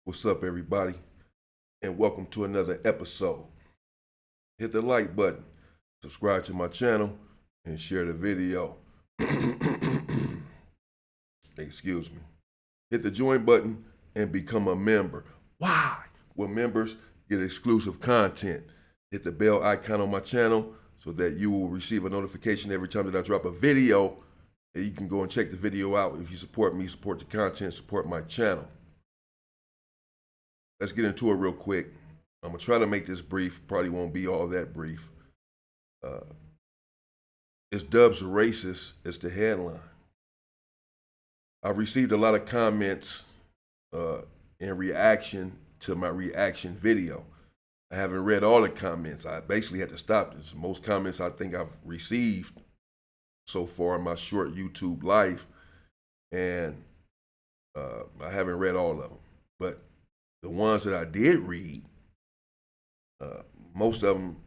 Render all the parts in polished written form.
What's up, everybody? And welcome to another episode. Hit the like button, subscribe to my channel, and share the video. Excuse me. Hit the join button and become a member. Why? Well, members get exclusive content. Hit the bell icon on my channel so that you will receive a notification every time that I drop a video. And you can go and check the video out. If you support me, support the content, support my channel. Let's get into it real quick. I'm going to try to make this brief. Probably won't be all that brief. Is Dubs a racist? Is the headline. I've received a lot of comments in reaction to my reaction video. I haven't read all the comments. I basically had to stop this. Most comments I think I've received so far in my short YouTube life, and I haven't read all of them. But the ones that I did read, most of them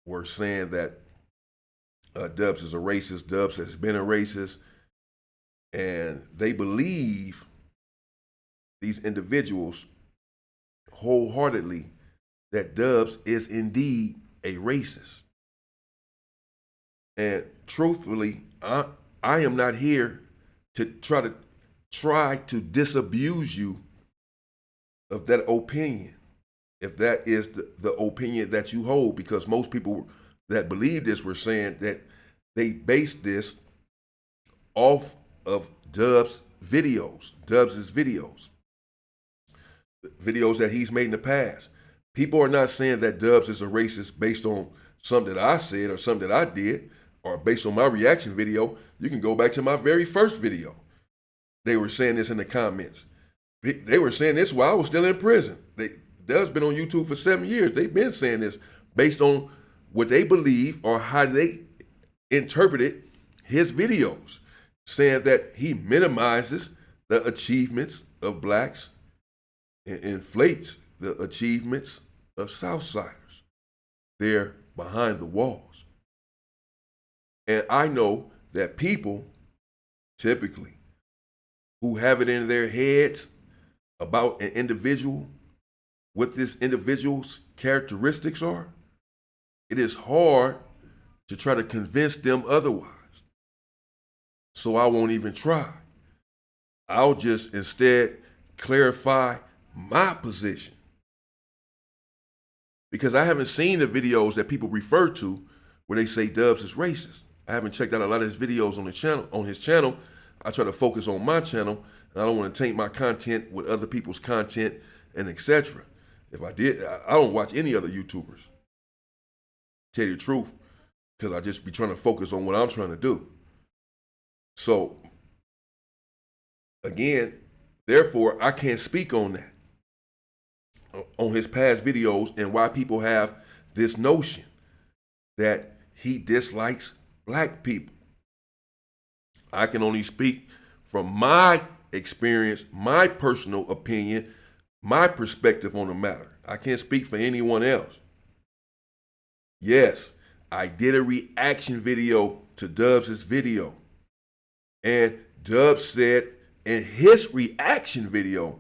were saying that Dubs is a racist, Dubs has been a racist, and they believe, these individuals, wholeheartedly, that Dubs is indeed a racist. And truthfully, I am not here to try to disabuse you of that opinion, if that is the opinion that you hold, because most people that believe this were saying that they based this off of Dubs' videos, videos that he's made in the past. People are not saying that Dubs is a racist based on something that I said or something that I did, or based on my reaction video. You can go back to my very first video. They were saying this in the comments. They were saying this while I was still in prison. Dubs been on YouTube for 7 years. They've been saying this based on what they believe or how they interpreted his videos, saying that he minimizes the achievements of blacks and inflates the achievements of Southsiders. They're behind the walls. And I know that people, typically, who have it in their heads about an individual, what this individual's characteristics are, it is hard to try to convince them otherwise. So I won't even try. I'll just instead clarify my position. Because I haven't seen the videos that people refer to where they say Dubs is racist. I haven't checked out a lot of his videos on his channel. I try to focus on my channel, and I don't want to taint my content with other people's content and etc. If I did, I don't watch any other YouTubers. Tell you the truth, because I just be trying to focus on what I'm trying to do. So, again, therefore, I can't speak on that, on his past videos, and why people have this notion that he dislikes black people. I can only speak from my experience, my personal opinion, my perspective on the matter. I can't speak for anyone else. Yes, I did a reaction video to Dubs' video. And Dubs said in his reaction video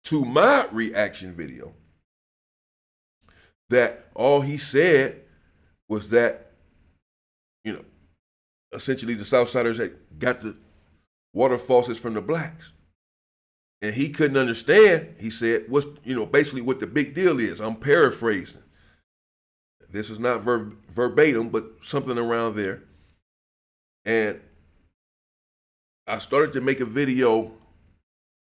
to my reaction video that all he said was that, essentially the Southsiders had got the water faucets from the blacks. And he couldn't understand, he said, what's, basically what the big deal is. I'm paraphrasing. This is not verbatim, but something around there. And I started to make a video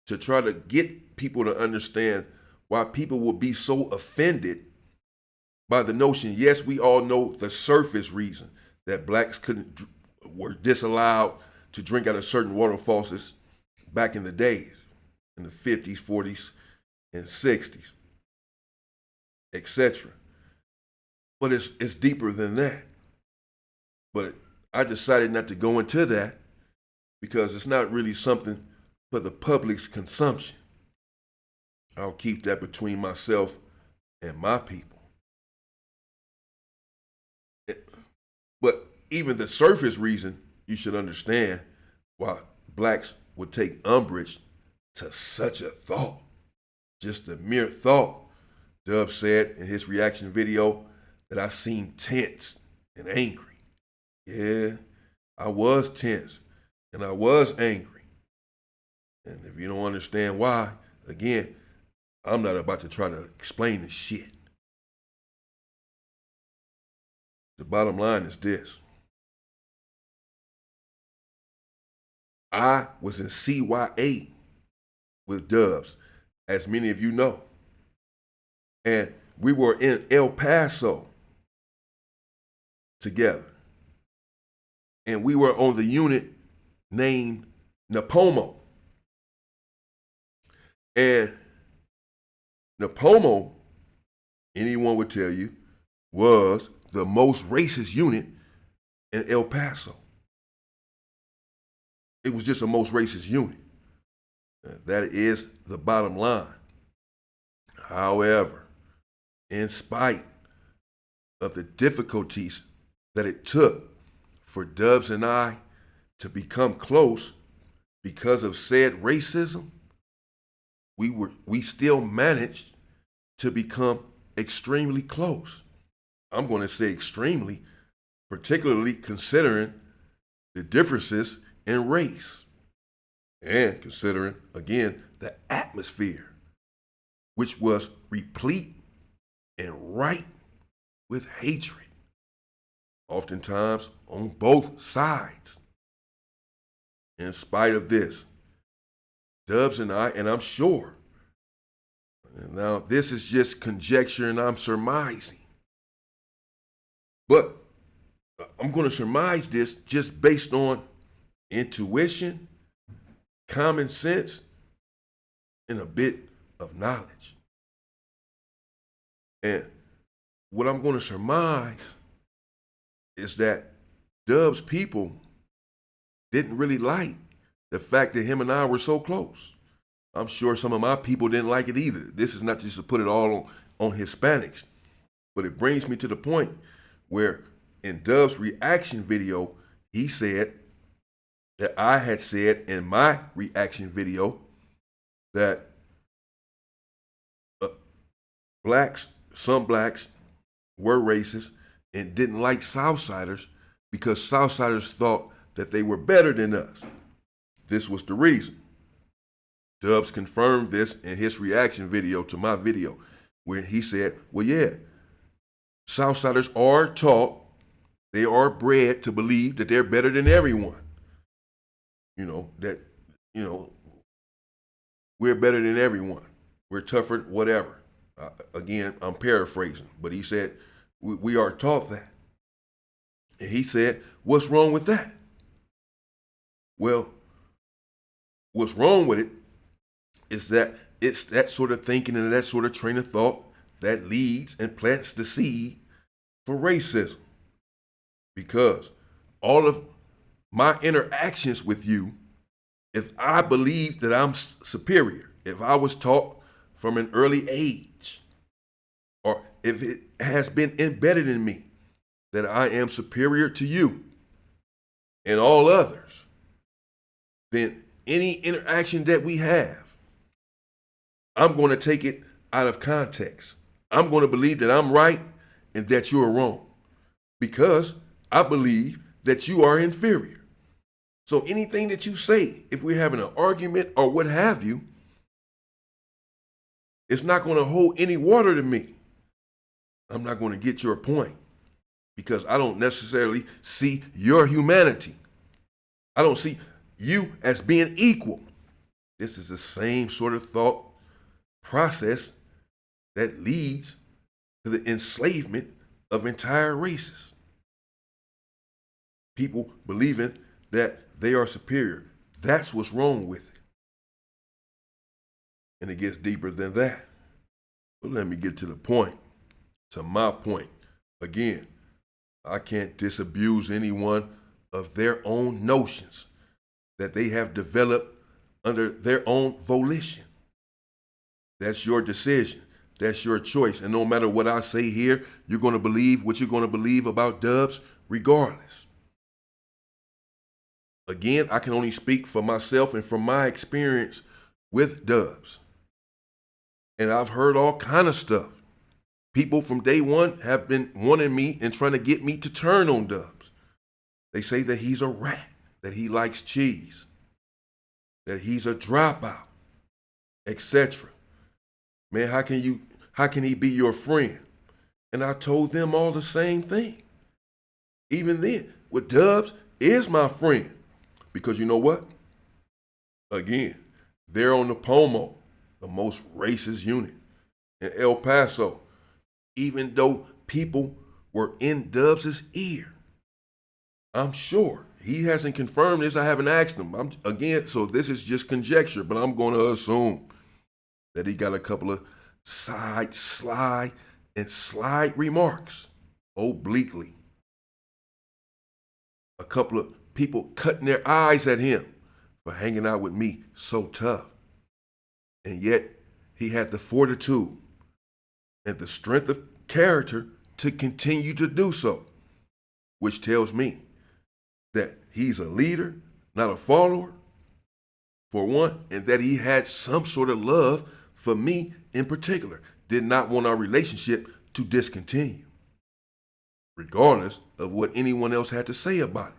to try to get people to understand why people would be so offended by the notion. Yes, we all know the surface reason that blacks were disallowed to drink out of certain water faucets back in the days, in the 50s, 40s, and 60s, etc. But it's deeper than that. But I decided not to go into that because it's not really something for the public's consumption. I'll keep that between myself and my people. But even the surface reason, you should understand why blacks would take umbrage to such a thought. Just the mere thought, Dub said in his reaction video, that I seemed tense and angry. Yeah, I was tense and I was angry. And if you don't understand why, again, I'm not about to try to explain this shit. The bottom line is this. I was in CYA with Dubs, as many of you know. And we were in El Paso together. And we were on the unit named Napomo. And Napomo, anyone would tell you, was the most racist unit in El Paso. It was just the most racist unit. That is the bottom line. However, in spite of the difficulties that it took for Dubs and I to become close because of said racism, we still managed to become extremely close. I'm going to say extremely, particularly considering the differences in race and considering, again, the atmosphere, which was replete and ripe with hatred, oftentimes on both sides. In spite of this, Dubs and I, and I'm sure, now this is just conjecture and I'm surmising, but I'm going to surmise this just based on intuition, common sense, and a bit of knowledge. And what I'm going to surmise is that Dub's people didn't really like the fact that him and I were so close. I'm sure some of my people didn't like it either. This is not just to put it all on Hispanics, but it brings me to the point where in Dub's reaction video, he said that I had said in my reaction video that some blacks were racist and didn't like Southsiders because Southsiders thought that they were better than us. This was the reason. Dubs confirmed this in his reaction video to my video, where he said, well, yeah, Southsiders are taught, they are bred to believe that they're better than everyone. We're better than everyone. We're tougher, whatever. Again, I'm paraphrasing, but he said, we are taught that. And he said, what's wrong with that? Well, what's wrong with it is that it's that sort of thinking and that sort of train of thought that leads and plants the seed for racism. Because all of my interactions with you, if I believe that I'm superior, if I was taught from an early age, or if it has been embedded in me that I am superior to you and all others, then any interaction that we have, I'm going to take it out of context. I'm going to believe that I'm right and that you are wrong because I believe that you are inferior. So anything that you say, if we're having an argument or what have you, it's not going to hold any water to me. I'm not going to get your point because I don't necessarily see your humanity. I don't see you as being equal. This is the same sort of thought process that leads to the enslavement of entire races. People believing that they are superior. That's what's wrong with it. And it gets deeper than that. But let me get to the point, to my point. Again, I can't disabuse anyone of their own notions that they have developed under their own volition. That's your decision. That's your choice. And no matter what I say here, you're going to believe what you're going to believe about Dubs regardless. Again, I can only speak for myself and from my experience with Dubs. And I've heard all kind of stuff. People from day one have been wanting me and trying to get me to turn on Dubs. They say that he's a rat, that he likes cheese, that he's a dropout, etc. Man, how can he be your friend? And I told them all the same thing. Even then, with Dubs is my friend. Because you know what? Again, they're on the Pomo, the most racist unit in El Paso. Even though people were in Dubs' ear, I'm sure. He hasn't confirmed this. I haven't asked him. So this is just conjecture, but I'm going to assume that he got a couple of slide remarks obliquely. A couple of people cutting their eyes at him for hanging out with me so tough. And yet he had the fortitude and the strength of character to continue to do so, which tells me that he's a leader, not a follower, for one, and that he had some sort of love for me in particular, did not want our relationship to discontinue, regardless of what anyone else had to say about it.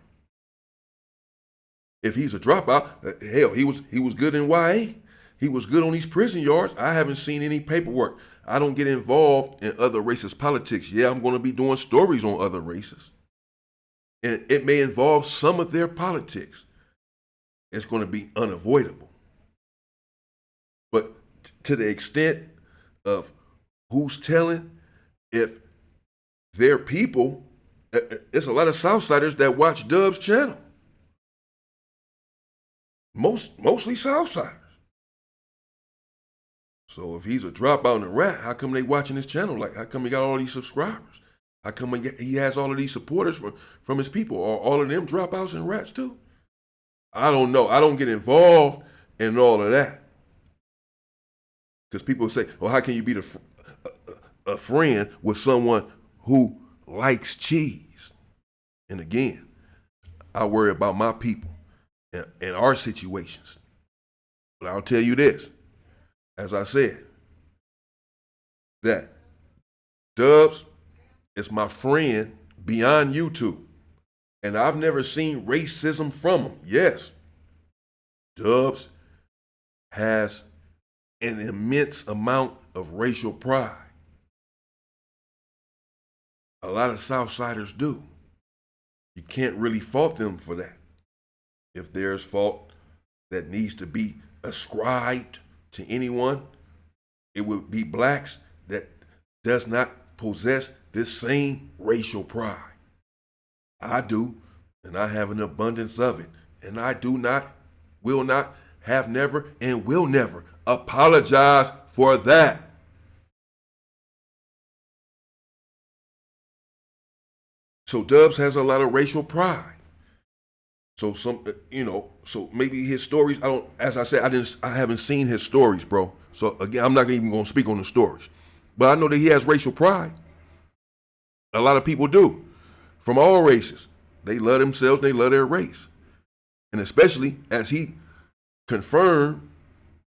If he's a dropout, hell, he was good in YA. He was good on these prison yards. I haven't seen any paperwork. I don't get involved in other racist politics. Yeah, I'm going to be doing stories on other races. And it may involve some of their politics. It's going to be unavoidable. But to the extent of who's telling, if their people, it's a lot of Southsiders that watch Dub's channel. Mostly Southsiders. So if he's a dropout and a rat, how come they watching his channel? Like, how come he got all these subscribers? How come he has all of these supporters from his people? Are all of them dropouts and rats too? I don't know. I don't get involved in all of that. Because people say, well, how can you be a friend with someone who likes cheese? And again, I worry about my people and our situations. But I'll tell you this, as I said, that Dubs is my friend beyond YouTube. And I've never seen racism from him. Yes, Dubs has an immense amount of racial pride. A lot of Southsiders do. You can't really fault them for that. If there's fault that needs to be ascribed to anyone, it would be blacks that does not possess this same racial pride. I do, and I have an abundance of it. And I do not, will not, have never, and will never apologize for that. So Dubs has a lot of racial pride. So so maybe his stories, as I said, I haven't seen his stories, bro. So again, I'm not even gonna speak on the stories. But I know that he has racial pride. A lot of people do, from all races. They love themselves, they love their race. And especially as he confirmed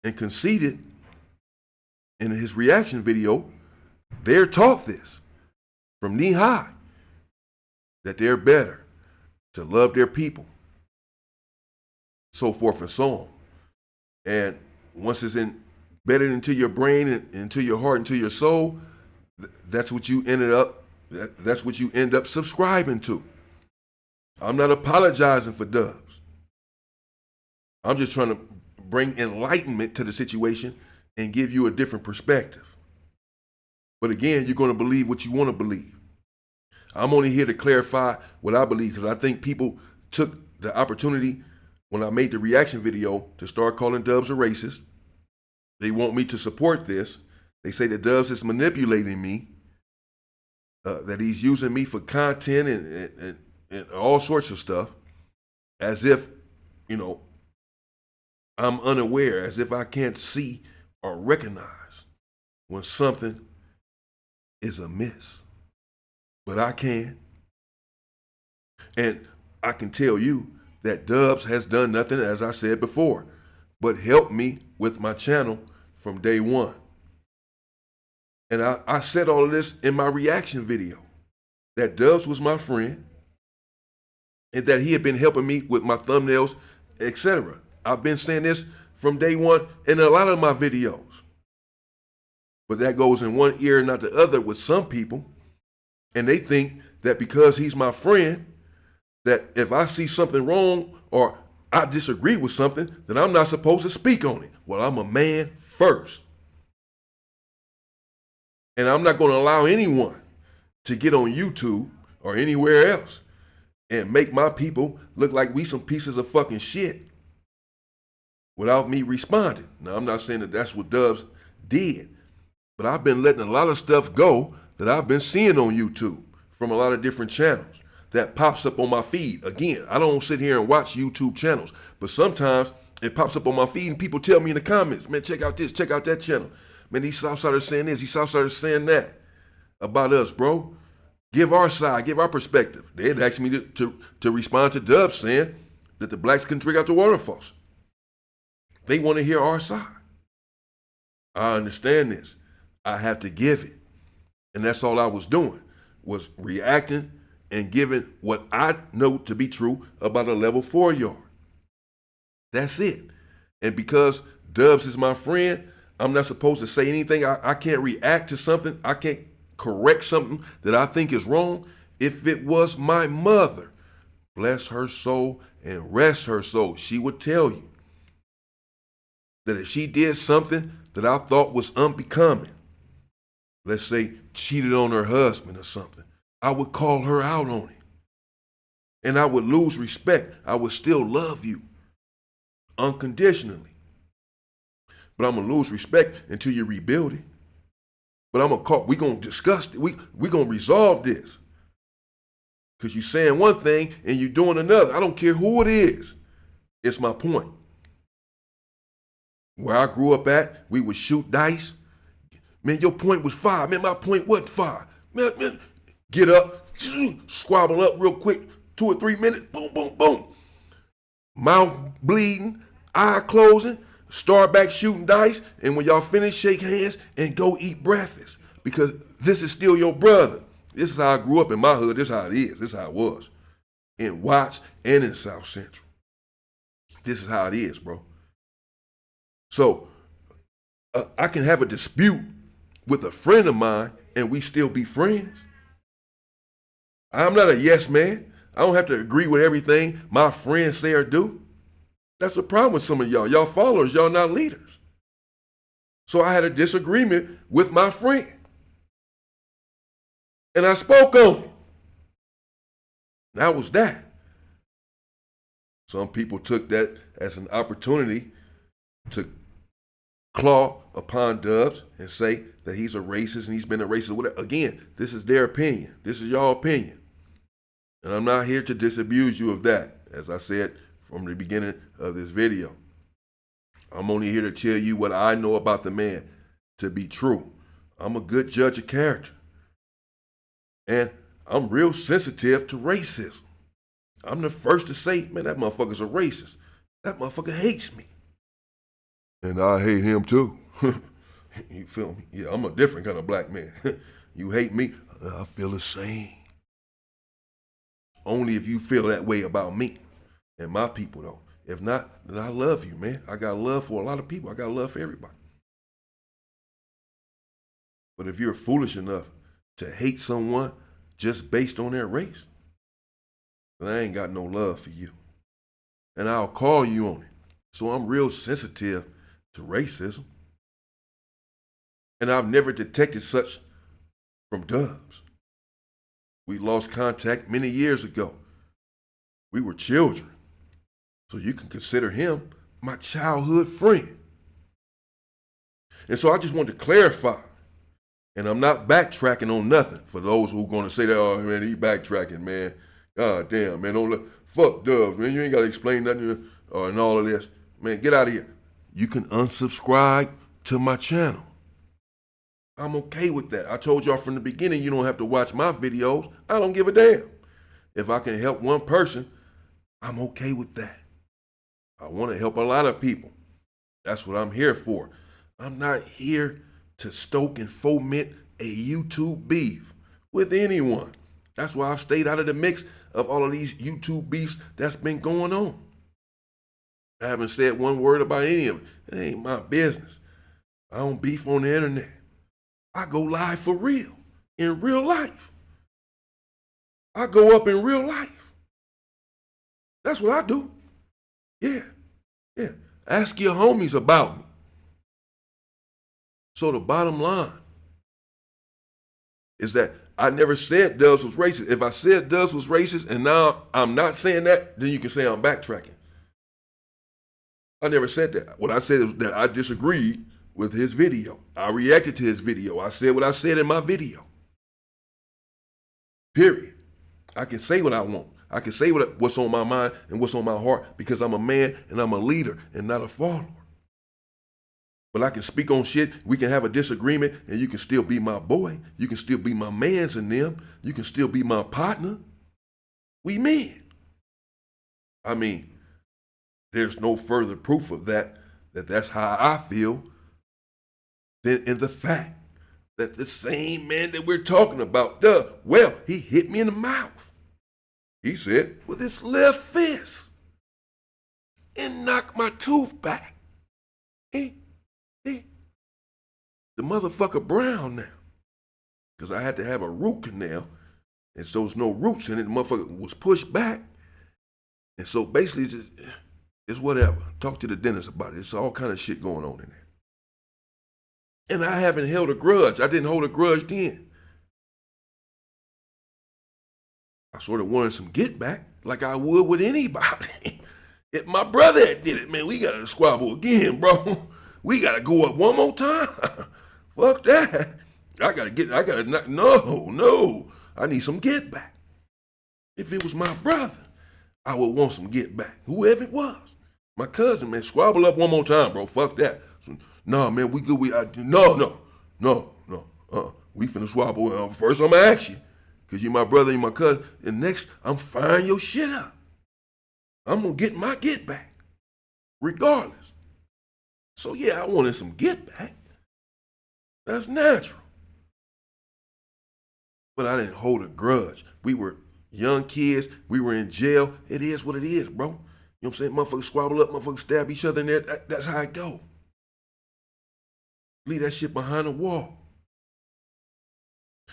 and conceded in his reaction video, they're taught this from knee high, that they're better, to love their people, so forth and so on. And once it's embedded into your brain and into your heart, into your soul, that's what you that's what you end up subscribing to. I'm not apologizing for Dubs. I'm just trying to bring enlightenment to the situation and give you a different perspective. But again, you're going to believe what you want to believe. I'm only here to clarify what I believe, because I think people took the opportunity when I made the reaction video to start calling Dubs a racist. They want me to support this. They say that Dubs is manipulating me, that he's using me for content and all sorts of stuff, as if, I'm unaware, as if I can't see or recognize when something is amiss. But I can. And I can tell you that Dubs has done nothing, as I said before, but helped me with my channel from day one. And I said all of this in my reaction video, that Dubs was my friend and that he had been helping me with my thumbnails, etc. I've been saying this from day one in a lot of my videos. But that goes in one ear and not the other with some people. And they think that because he's my friend, that if I see something wrong or I disagree with something, then I'm not supposed to speak on it. Well, I'm a man first. And I'm not going to allow anyone to get on YouTube or anywhere else and make my people look like we some pieces of fucking shit without me responding. Now, I'm not saying that that's what Dubs did, but I've been letting a lot of stuff go that I've been seeing on YouTube from a lot of different channels that pops up on my feed. Again, I don't sit here and watch YouTube channels, but sometimes it pops up on my feed and people tell me in the comments, man, check out this, check out that channel. Man, these Southsiders saying this, these Southsiders saying that about us, bro. Give our side, give our perspective. They'd ask me to respond to Dubs saying that the blacks can drink out the water faucet. They want to hear our side. I understand this. I have to give it. And that's all I was doing, was reacting and giving what I know to be true about a level 4 yard. That's it. And because Dubs is my friend, I'm not supposed to say anything. I can't react to something. I can't correct something that I think is wrong. If it was my mother, bless her soul and rest her soul, she would tell you that if she did something that I thought was unbecoming, let's say cheated on her husband or something, I would call her out on it. And I would lose respect. I would still love you unconditionally. But I'm going to lose respect until you rebuild it. But I'm going to call, we're going to discuss it. We're going to resolve this. Because you're saying one thing and you're doing another. I don't care who it is. It's my point. Where I grew up at, we would shoot dice. Man, your point was 5. Man, my point wasn't 5. Man, get up, squabble up real quick, 2 or 3 minutes, boom, boom, boom. Mouth bleeding, eye closing, start back shooting dice, and when y'all finish, shake hands and go eat breakfast. Because this is still your brother. This is how I grew up in my hood. This is how it is. This is how it was. In Watts and in South Central. This is how it is, bro. So, I can have a dispute with a friend of mine and we still be friends. I'm not a yes man. I don't have to agree with everything my friends say or do. That's a problem with some of y'all. Y'all followers, y'all not leaders. So I had a disagreement with my friend. And I spoke on it. That was that. Some people took that as an opportunity to claw upon Dubs and say that he's a racist and he's been a racist. Whatever. Again, this is their opinion. This is your opinion. And I'm not here to disabuse you of that, as I said from the beginning of this video. I'm only here to tell you what I know about the man to be true. I'm a good judge of character. And I'm real sensitive to racism. I'm the first to say, man, that motherfucker's a racist. That motherfucker hates me. And I hate him too. You feel me? Yeah, I'm a different kind of black man. You hate me, I feel the same. Only if you feel that way about me and my people though. If not, then I love you, man. I got love for a lot of people. I got love for everybody. But if you're foolish enough to hate someone just based on their race, then I ain't got no love for you. And I'll call you on it. So I'm real sensitive to racism. And I've never detected such from Dubs. We lost contact many years ago. We were children. So you can consider him my childhood friend. And so I just wanted to clarify. And I'm not backtracking on nothing for those who are going to say that, oh, man, he backtracking, man. God damn, man, don't look. Fuck Dubs, man. You ain't got to explain nothing and all of this. Man, get out of here. You can unsubscribe to my channel. I'm okay with that. I told y'all from the beginning you don't have to watch my videos. I don't give a damn. If I can help one person, I'm okay with that. I want to help a lot of people. That's what I'm here for. I'm not here to stoke and foment a YouTube beef with anyone. That's why I've stayed out of the mix of all of these YouTube beefs that's been going on. I haven't said one word about any of it. It ain't my business. I don't beef on the internet. I go live for real, in real life. I go up in real life. That's what I do. Yeah. Ask your homies about me. So the bottom line is that I never said Dubs was racist. If I said Dubs was racist and now I'm not saying that, then you can say I'm backtracking. I never said that. What I said is that I disagreed with his video. I reacted to his video. I said what I said in my video. Period. I can say what I want. I can say what's on my mind and what's on my heart because I'm a man and I'm a leader and not a follower. But I can speak on shit. We can have a disagreement and you can still be my boy. You can still be my mans and them. You can still be my partner. We men. I mean, there's no further proof of that's how I feel than in the fact that the same man that we're talking about, he hit me in the mouth. He said, with his left fist and knocked my tooth back. The motherfucker brown now. Because I had to have a root canal. And so there's no roots in it. The motherfucker was pushed back. And so basically it's whatever. Talk to the dentist about it. It's all kind of shit going on in there. And I haven't held a grudge. I didn't hold a grudge then. I sort of wanted some get back like I would with anybody. If my brother had did it, man, we got to squabble again, bro. We got to go up one more time. Fuck that. No. I need some get back. If it was my brother, I would want some get back. Whoever it was. My cousin, man, squabble up one more time, bro. Fuck that. So, nah, man, we good. No. We finna squabble. First, I'm gonna ask you. Because you're my brother, you're my cousin. And next, I'm firing your shit up. I'm gonna get my get back. Regardless. So yeah, I wanted some get back. That's natural. But I didn't hold a grudge. We were young kids. We were in jail. It is what it is, bro. You know what I'm saying? Motherfuckers squabble up, motherfuckers stab each other in there. That's how it go. Leave that shit behind the wall.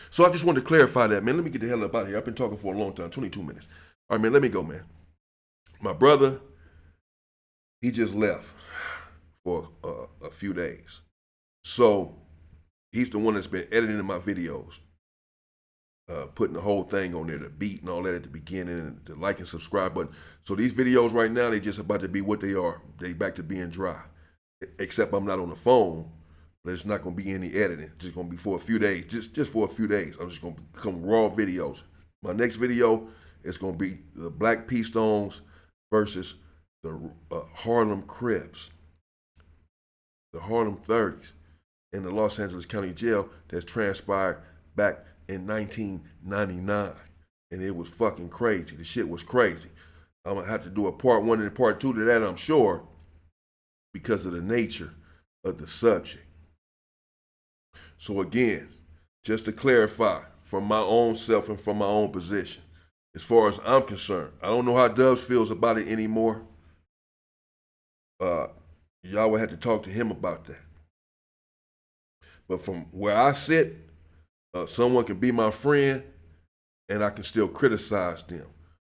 So I just wanted to clarify that, man. Let me get the hell up out of here. I've been talking for a long time, 22 minutes. All right, man, let me go, man. My brother, he just left for a few days. So he's the one that's been editing my videos, putting the whole thing on there, the beat and all that at the beginning, and the like and subscribe button. So these videos right now, they just about to be what they are. They back to being dry. Except I'm not on the phone. There's not going to be any editing. It's just going to be for a few days. Just for a few days. I'm just going to become raw videos. My next video is going to be the Black P Stones versus the Harlem Crips, the Harlem 30s in the Los Angeles County Jail that's transpired back in 1999. And it was fucking crazy. The shit was crazy. I'm going to have to do a part 1 and a part 2 to that, I'm sure, because of the nature of the subject. So again, just to clarify, from my own self and from my own position, as far as I'm concerned, I don't know how Dubs feels about it anymore. Y'all would have to talk to him about that. But from where I sit, someone can be my friend and I can still criticize them.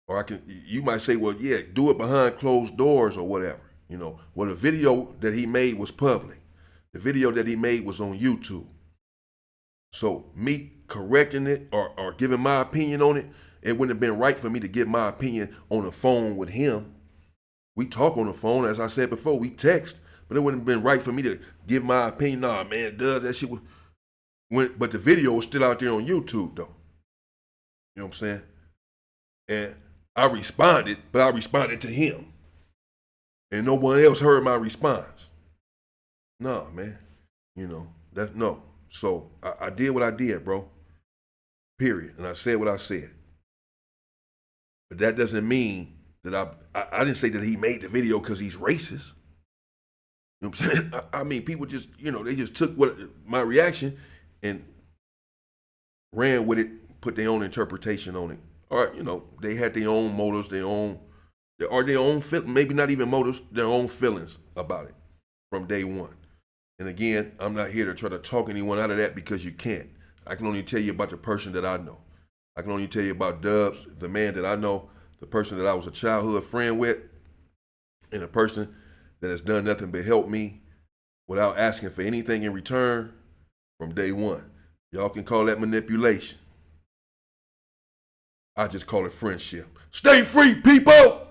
Or you might say, well, yeah, do it behind closed doors or whatever. You know, well, the video that he made was public. The video that he made was on YouTube. So me correcting it or giving my opinion on it, it wouldn't have been right for me to give my opinion on the phone with him. We talk on the phone, as I said before, we text, but it wouldn't have been right for me to give my opinion. Nah, man, that shit was. But the video was still out there on YouTube, though. You know what I'm saying? And I responded, but I responded to him. And no one else heard my response. Nah, man. You know, that's no. So I did what I did, bro. Period. And I said what I said. But that doesn't mean that I didn't say that he made the video because he's racist. You know what I'm saying? I mean, people just, they just took my reaction and ran with it, put their own interpretation on it. Or, they had their own motives, their own, maybe not even motives, their own feelings about it from day one. And again, I'm not here to try to talk anyone out of that because you can't. I can only tell you about the person that I know. I can only tell you about Dubs, the man that I know, the person that I was a childhood friend with, and a person that has done nothing but help me without asking for anything in return from day one. Y'all can call that manipulation. I just call it friendship. Stay free, people!